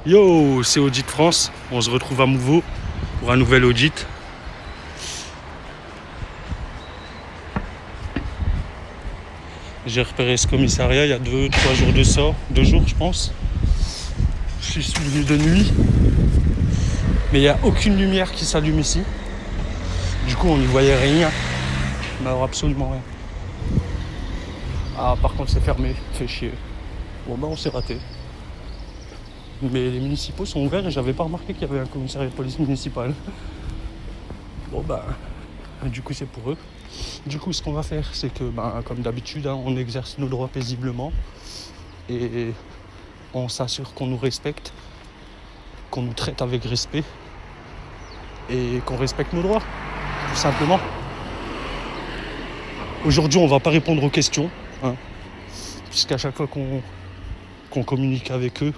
Yo, c'est Audit France. On se retrouve à Mouveau pour un nouvel audit. J'ai repéré ce commissariat il y a 2-3 jours de ça. 2 jours, je pense. Je suis venu de nuit. Mais il n'y a aucune lumière qui s'allume ici. Du coup, on n'y voyait rien. Mais alors, absolument rien. Ah, par contre, c'est fermé. Fait chier. Bon, bah, on s'est raté. Mais les municipaux sont ouverts et j'avais pas remarqué qu'il y avait un commissariat de police municipal. Bon, bah, du coup, c'est pour eux. Du coup, ce qu'on va faire, c'est que, comme d'habitude, on exerce nos droits paisiblement et on s'assure qu'on nous respecte, qu'on nous traite avec respect et qu'on respecte nos droits, tout simplement. Aujourd'hui, on va pas répondre aux questions, puisqu'à chaque fois qu'on communique avec eux,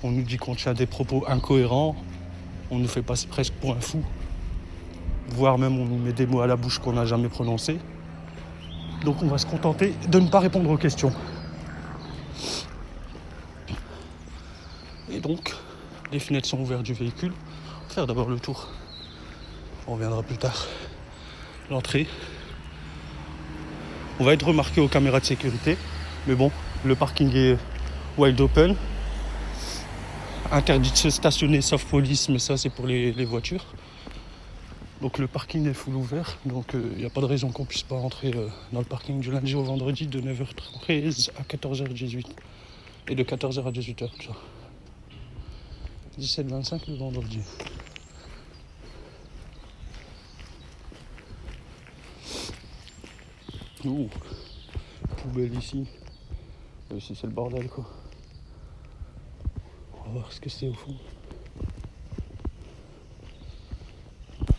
on nous dit qu'on tient des propos incohérents, on nous fait passer presque pour un fou, voire même on nous met des mots à la bouche qu'on n'a jamais prononcés. Donc on va se contenter de ne pas répondre aux questions. Et donc, les fenêtres sont ouvertes du véhicule. On va faire d'abord le tour. On reviendra plus tard. L'entrée. On va être remarqué aux caméras de sécurité. Mais bon, le parking est wide open. Interdit de se stationner sauf police, mais ça c'est pour les voitures. Donc le parking est full ouvert. Donc il n'y a pas de raison qu'on puisse pas rentrer dans le parking du lundi au vendredi de 9h13 à 14h18. Et de 14h à 18h. 17h25 le vendredi. Ouh, poubelle ici. Ici c'est le bordel quoi. On va voir ce que c'est au fond.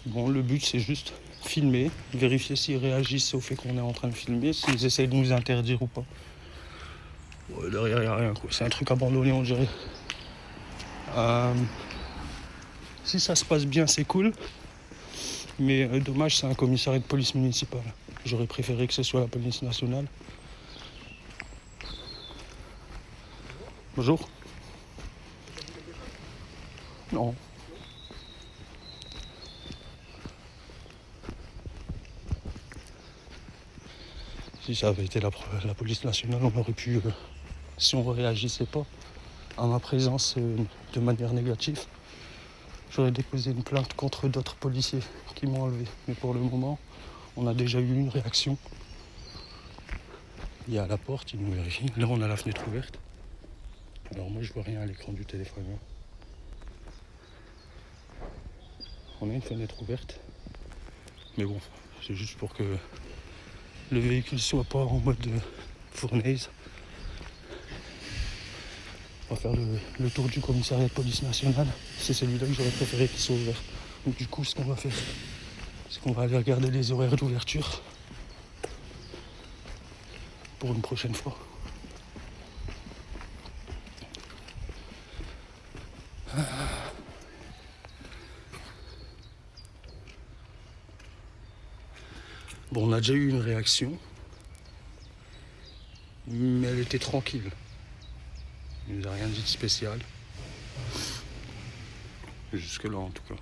Bon, le but c'est juste filmer, vérifier s'ils réagissent au fait qu'on est en train de filmer, s'ils essayent de nous interdire ou pas. Ouais, derrière il n'y a rien quoi, c'est un truc abandonné on dirait. Si ça se passe bien c'est cool, mais dommage c'est un commissariat de police municipale. J'aurais préféré que ce soit la police nationale. Bonjour. Non. Si ça avait été la police nationale, on aurait pu, si on ne réagissait pas à ma présence de manière négative, j'aurais déposé une plainte contre d'autres policiers qui m'ont enlevé. Mais pour le moment, on a déjà eu une réaction. Il est à la porte, il nous vérifie. Là, on a la fenêtre ouverte. Alors moi, je vois rien à l'écran du téléphone. On a une fenêtre ouverte. Mais bon, c'est juste pour que le véhicule soit pas en mode fournaise. On va faire le tour du commissariat de police nationale. C'est celui-là que j'aurais préféré qu'il soit ouvert. Donc du coup, ce qu'on va faire, c'est qu'on va aller regarder les horaires d'ouverture pour une prochaine fois. Bon, on a déjà eu une réaction, mais elle était tranquille. Il nous a rien dit de spécial. Jusque là en tout cas.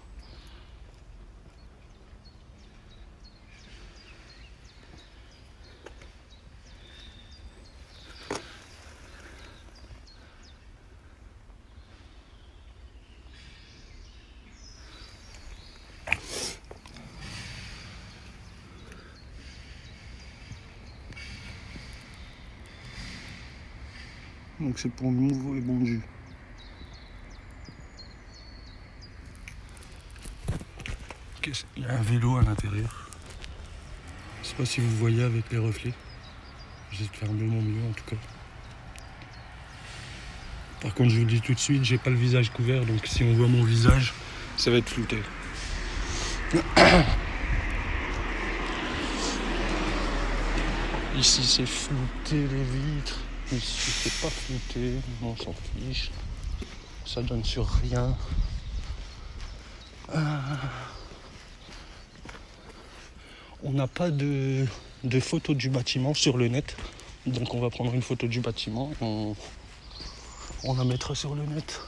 Donc c'est pour Mouveau et Bondu. Il y a un vélo à l'intérieur. Je sais pas si vous voyez avec les reflets. J'essaie de faire de mon mieux en tout cas. Par contre je vous le dis tout de suite, j'ai pas le visage couvert, donc si on voit mon visage, ça va être flouté. Ici c'est flouté les vitres. Ici c'est pas flouté, on s'en fiche. Ça donne sur rien. On n'a pas de photo du bâtiment sur le net. Donc on va prendre une photo du bâtiment. On la mettra sur le net.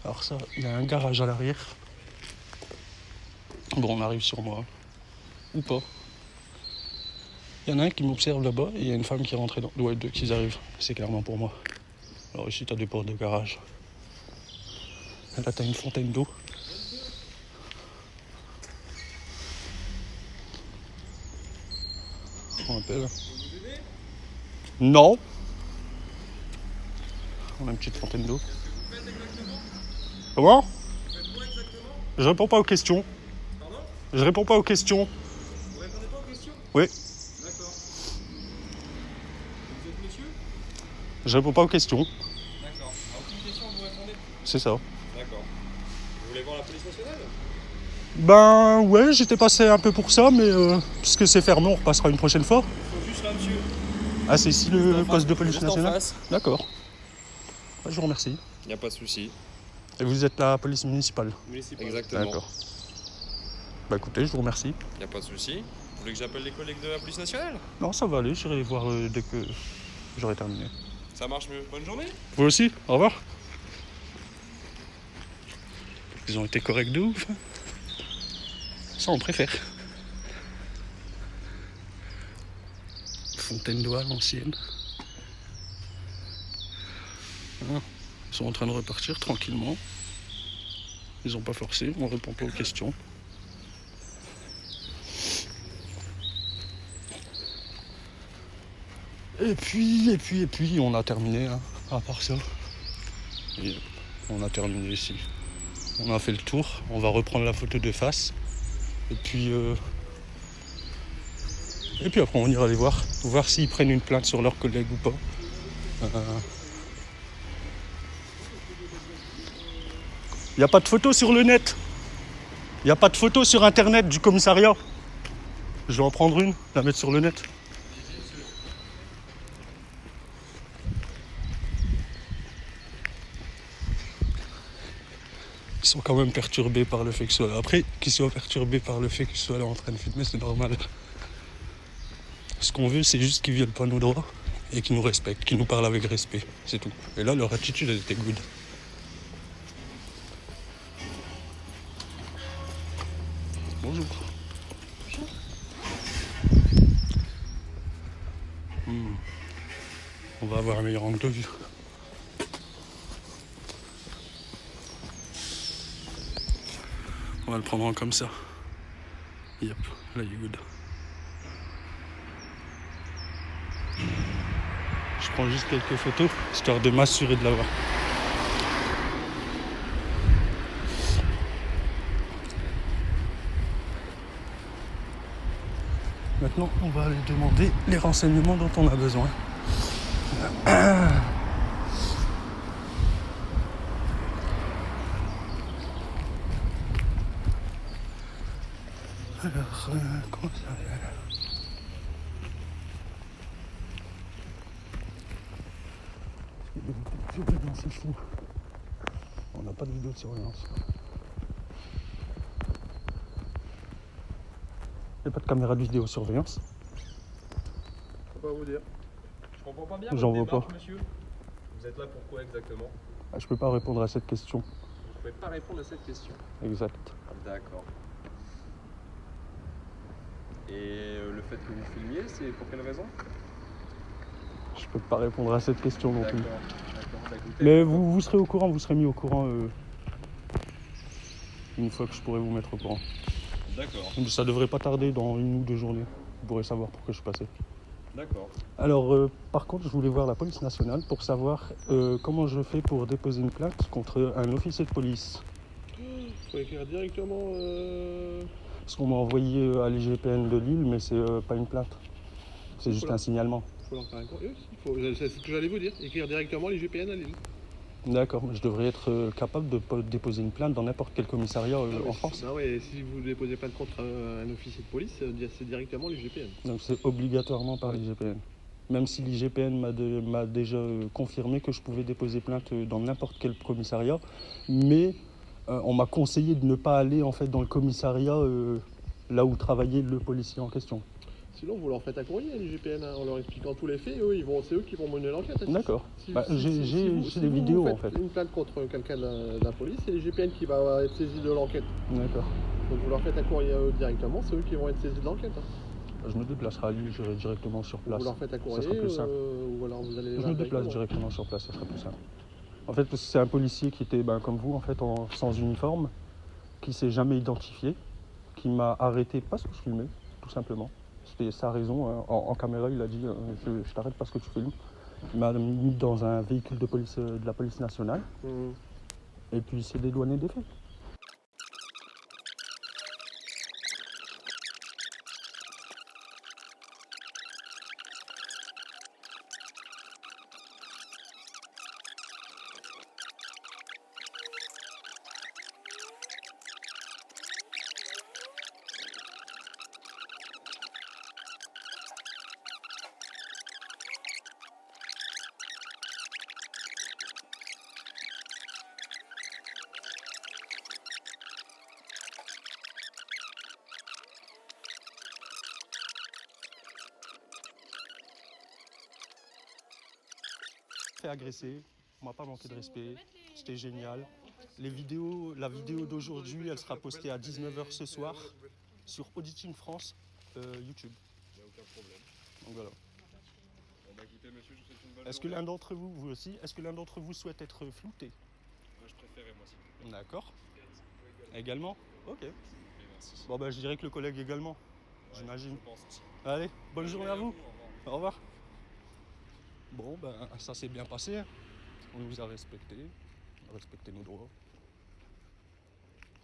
Alors ça, il y a un garage à l'arrière. Bon, on arrive sur moi. Ou pas. Il y en a un qui m'observe là-bas et il y a une femme qui est rentrée dans... Ouais, deux qui arrivent. C'est clairement pour moi. Alors ici, tu as des portes de garage. Là, tu as une fontaine d'eau. On appelle. Non. On a une petite fontaine d'eau. Comment ? Je réponds pas aux questions. Pardon ? Je réponds pas aux questions. Vous répondez pas aux questions ? Oui. D'accord. Vous êtes monsieur ? Je réponds pas aux questions. D'accord. À aucune question vous répondez ? C'est ça. D'accord. Vous voulez voir la police nationale ? Ben ouais, j'étais passé un peu pour ça, mais puisque c'est fermé, on repassera une prochaine fois. Ils sont juste là, monsieur. Ah, c'est ici le en poste de face, police juste en nationale ? face. D'accord. Je vous remercie. Il n'y a pas de souci. Et vous êtes la police municipale ? Exactement. D'accord. Bah écoutez, je vous remercie. Il n'y a pas de souci. Vous voulez que j'appelle les collègues de la police nationale ? Non, ça va aller, j'irai les voir dès que j'aurai terminé. Ça marche mieux. Bonne journée. Vous aussi, au revoir. Ils ont été corrects de ouf. Ça, on préfère. Fontaine d'eau à l'ancienne. Ils sont en train de repartir tranquillement. Ils n'ont pas forcé, on répond pas aux questions. Et puis, on a terminé, hein, à part ça. Et on a terminé ici. On a fait le tour, on va reprendre la photo de face. Et puis après, on ira les voir s'ils prennent une plainte sur leurs collègues ou pas. Il n'y a pas de photo sur le net. Il n'y a pas de photo sur internet du commissariat. Je vais en prendre une, la mettre sur le net. Ils sont quand même perturbés par le fait que je sois là. Après, qu'ils soient perturbés par le fait que je sois là en train de filmer, c'est normal. Ce qu'on veut, c'est juste qu'ils viennent pas nos droits et qu'ils nous respectent, qu'ils nous parlent avec respect. C'est tout. Et là, leur attitude, elle était good. Bonjour. On va avoir un meilleur angle de vue. On va le prendre en comme ça. Yep, là il est good. Je prends juste quelques photos, histoire de m'assurer de l'avoir. Maintenant, on va aller demander les renseignements dont on a besoin. Alors, comment ça va ? Surveillance, c'est fou. On n'a pas de vidéo de surveillance. Il n'y a pas de caméra de vidéosurveillance. Je peux pas vous dire. Je comprends pas bien. J'en votre vois démarche, pas. Monsieur. Vous êtes là pour quoi exactement ? Ah, je peux pas répondre à cette question. Vous pouvez pas répondre à cette question. Exact. D'accord. Et le fait que vous filmiez, c'est pour quelle raison ? Je peux pas répondre à cette question non plus. D'accord. Bah, écoutez, Mais vous serez au courant, vous serez mis au courant une fois que je pourrai vous mettre au courant. D'accord. Ça devrait pas tarder, dans 1 ou 2 journées. Vous pourrez savoir pourquoi je suis passé. D'accord. Alors, par contre, je voulais voir la police nationale pour savoir comment je fais pour déposer une plainte contre un officier de police. Faut écrire directement. Parce qu'on m'a envoyé à l'IGPN de Lille, mais c'est pas une plainte. C'est juste un signalement. Faut leur faire un courrier aussi. C'est ce que j'allais vous dire. Écrire directement les GPN à Lille. D'accord, mais je devrais être capable de déposer une plainte dans n'importe quel commissariat en France. Ah ouais, si vous déposez plainte contre un officier de police, c'est directement les GPN. Donc c'est obligatoirement par l'IGPN. Même si l'IGPN m'a déjà confirmé que je pouvais déposer plainte dans n'importe quel commissariat, mais on m'a conseillé de ne pas aller en fait dans le commissariat là où travaillait le policier en question. Sinon, vous leur faites un courrier à l'IGPN en leur expliquant tous les faits. Eux, c'est eux qui vont mener l'enquête. D'accord. Si- Bah, si- j'ai si vous- j'ai si des vous vidéos faites en fait. une plainte contre quelqu'un de la police, c'est l'IGPN qui va être saisi de l'enquête. D'accord. Donc vous leur faites un courrier à eux directement, c'est eux qui vont être saisis de l'enquête. Je me déplacerai à lui, j'irai directement sur place. Vous leur faites un Ça courrier sera plus simple. ou alors vous allez les Je voir me déplace directement sur place, ça sera plus simple. En fait, c'est un policier qui était comme vous, en fait, sans uniforme, qui s'est jamais identifié, qui m'a arrêté parce que je filmais, tout simplement. C'était sa raison. Hein. En caméra, il a dit je t'arrête parce que tu filmes. Il m'a mis dans un véhicule de police, de la police nationale, et puis il s'est dédouané des faits. Fait agresser, on m'a pas manqué de respect, c'était génial. La vidéo d'aujourd'hui, elle sera postée à 19h ce soir sur Auditing France, YouTube. Il n'y a aucun problème. Donc voilà. Bon bah écoutez monsieur, je vous souhaite une bonne Est-ce que journée. l'un d'entre vous, vous aussi, est-ce que l'un d'entre vous souhaite être flouté? Moi je préférais moi s'il vous plaît. D'accord. Également? Ok. Et merci. Bon bah je dirais que le collègue également, Ouais, j'imagine. Je pense aussi. Allez, bonne journée à vous. Au revoir. Au revoir. Bon ben ça s'est bien passé. Hein. On nous a respectés, on a respecté nos droits.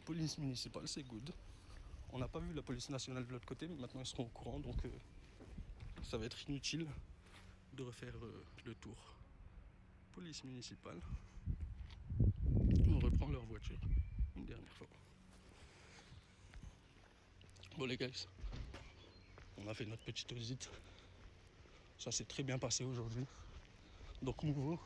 Police municipale, c'est good. On n'a pas vu la police nationale de l'autre côté, mais maintenant ils seront au courant, donc ça va être inutile de refaire le tour. Police municipale. On reprend leur voiture une dernière fois. Bon les gars, on a fait notre petite visite. Ça s'est très bien passé aujourd'hui. Donc Mouveau.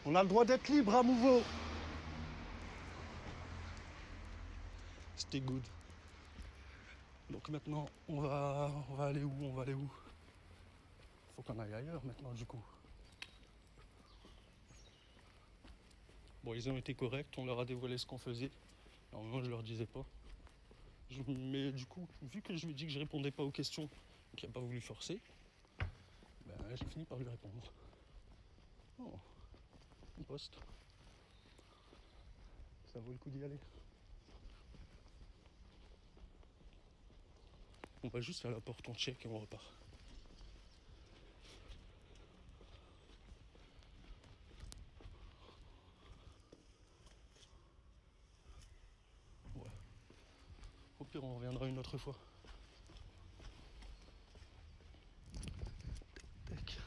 On a le droit d'être libre à Mouveau. C'était good. Donc maintenant, on va aller où? On va aller où? Faut qu'on aille ailleurs maintenant du coup. Bon, ils ont été corrects, on leur a dévoilé ce qu'on faisait. Normalement, je leur disais pas. Mais du coup, vu que je lui ai dit que je répondais pas aux questions, qu'il n'a pas voulu forcer, ben, j'ai fini par lui répondre. Oh, une poste. Ça vaut le coup d'y aller. On va juste faire la porte, on check et on repart. Ouais. Au pire, on reviendra une autre fois. Tac.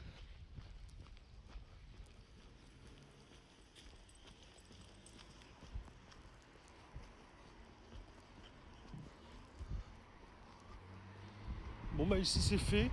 Bon bah ici c'est fait.